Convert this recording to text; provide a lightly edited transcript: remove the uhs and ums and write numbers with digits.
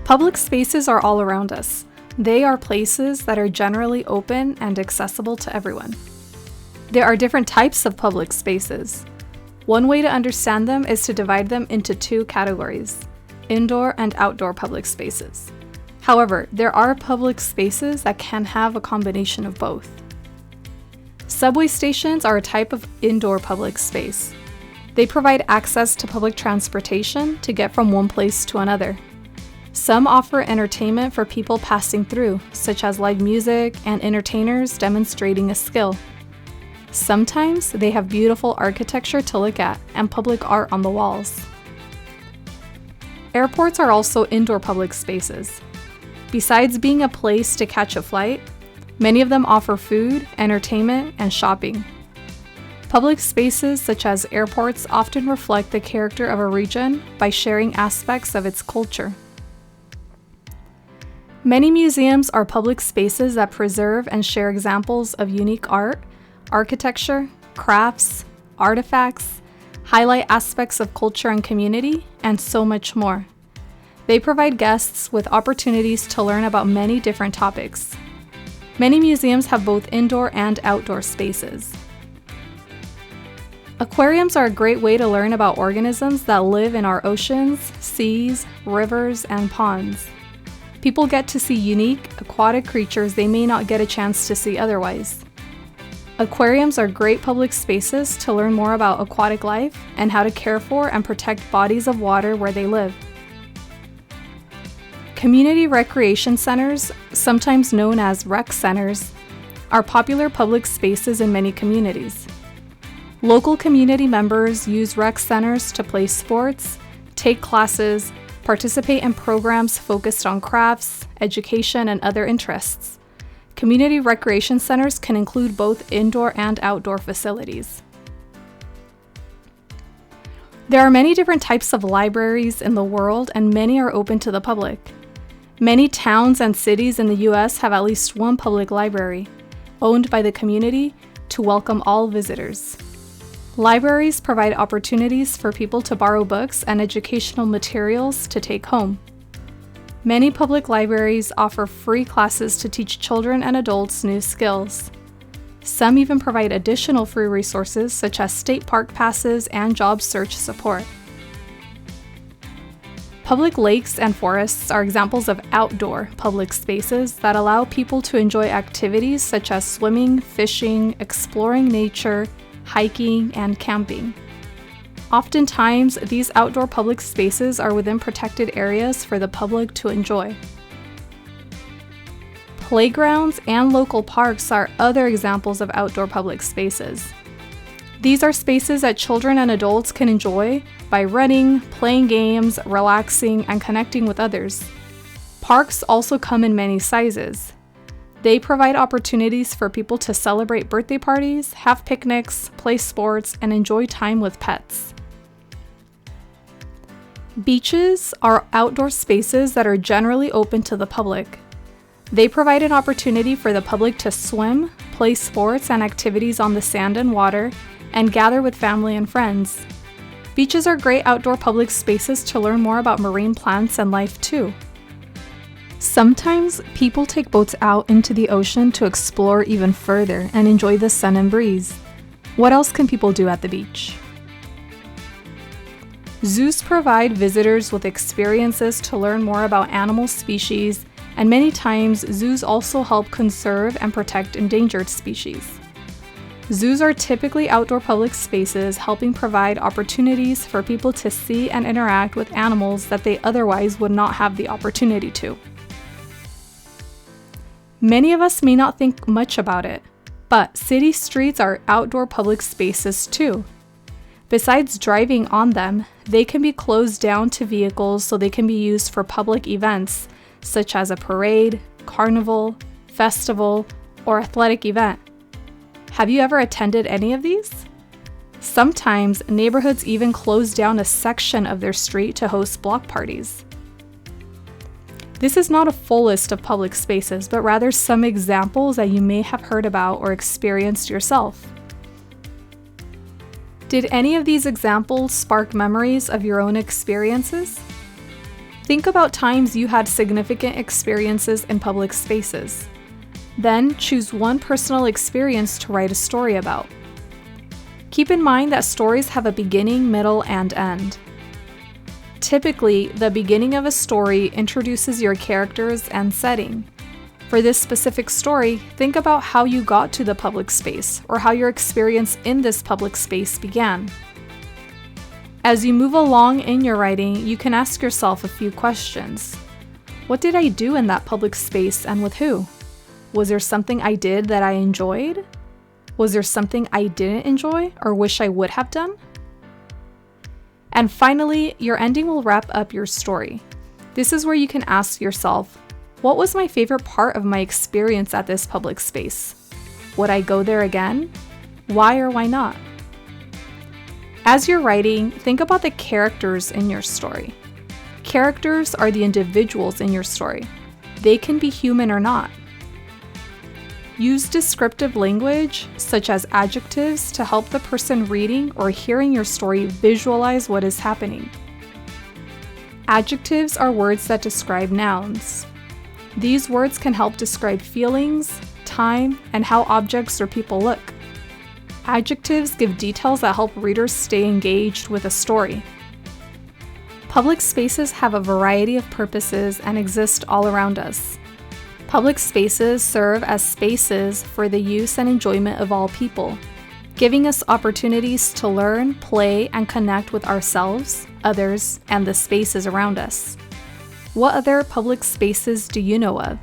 Public spaces are all around us. They are places that are generally open and accessible to everyone. There are different types of public spaces. One way to understand them is to divide them into two categories: indoor and outdoor public spaces. However, there are public spaces that can have a combination of both. Subway stations are a type of indoor public space. They provide access to public transportation to get from one place to another. Some offer entertainment for people passing through, such as live music and entertainers demonstrating a skill. Sometimes they have beautiful architecture to look at and public art on the walls. Airports are also indoor public spaces. Besides being a place to catch a flight, many of them offer food, entertainment, and shopping. Public spaces such as airports often reflect the character of a region by sharing aspects of its culture. Many museums are public spaces that preserve and share examples of unique art, architecture, crafts, artifacts, highlight aspects of culture and community, and so much more. They provide guests with opportunities to learn about many different topics. Many museums have both indoor and outdoor spaces. Aquariums are a great way to learn about organisms that live in our oceans, seas, rivers, and ponds. People get to see unique, aquatic creatures they may not get a chance to see otherwise. Aquariums are great public spaces to learn more about aquatic life and how to care for and protect bodies of water where they live. Community recreation centers, sometimes known as rec centers, are popular public spaces in many communities. Local community members use rec centers to play sports, take classes, participate in programs focused on crafts, education, and other interests. Community recreation centers can include both indoor and outdoor facilities. There are many different types of libraries in the world, and many are open to the public. Many towns and cities in the US have at least one public library, owned by the community, to welcome all visitors. Libraries provide opportunities for people to borrow books and educational materials to take home. Many public libraries offer free classes to teach children and adults new skills. Some even provide additional free resources such as state park passes and job search support. Public lakes and forests are examples of outdoor public spaces that allow people to enjoy activities such as swimming, fishing, exploring nature, hiking, and camping. Oftentimes, these outdoor public spaces are within protected areas for the public to enjoy. Playgrounds and local parks are other examples of outdoor public spaces. These are spaces that children and adults can enjoy by running, playing games, relaxing, and connecting with others. Parks also come in many sizes. They provide opportunities for people to celebrate birthday parties, have picnics, play sports, and enjoy time with pets. Beaches are outdoor spaces that are generally open to the public. They provide an opportunity for the public to swim, play sports and activities on the sand and water, and gather with family and friends. Beaches are great outdoor public spaces to learn more about marine plants and life too. Sometimes people take boats out into the ocean to explore even further and enjoy the sun and breeze. What else can people do at the beach? Zoos provide visitors with experiences to learn more about animal species, and many times zoos also help conserve and protect endangered species. Zoos are typically outdoor public spaces helping provide opportunities for people to see and interact with animals that they otherwise would not have the opportunity to. Many of us may not think much about it, but city streets are outdoor public spaces too. Besides driving on them, they can be closed down to vehicles so they can be used for public events, such as a parade, carnival, festival, or athletic event. Have you ever attended any of these? Sometimes neighborhoods even close down a section of their street to host block parties. This is not a full list of public spaces, but rather some examples that you may have heard about or experienced yourself. Did any of these examples spark memories of your own experiences? Think about times you had significant experiences in public spaces. Then choose one personal experience to write a story about. Keep in mind that stories have a beginning, middle, and end. Typically, the beginning of a story introduces your characters and setting. For this specific story, think about how you got to the public space or how your experience in this public space began. As you move along in your writing, you can ask yourself a few questions. What did I do in that public space and with who? Was there something I did that I enjoyed? Was there something I didn't enjoy or wish I would have done? And finally, your ending will wrap up your story. This is where you can ask yourself, what was my favorite part of my experience at this public space? Would I go there again? Why or why not? As you're writing, think about the characters in your story. Characters are the individuals in your story. They can be human or not. Use descriptive language, such as adjectives, to help the person reading or hearing your story visualize what is happening. Adjectives are words that describe nouns. These words can help describe feelings, time, and how objects or people look. Adjectives give details that help readers stay engaged with a story. Public spaces have a variety of purposes and exist all around us. Public spaces serve as spaces for the use and enjoyment of all people, giving us opportunities to learn, play, and connect with ourselves, others, and the spaces around us. What other public spaces do you know of?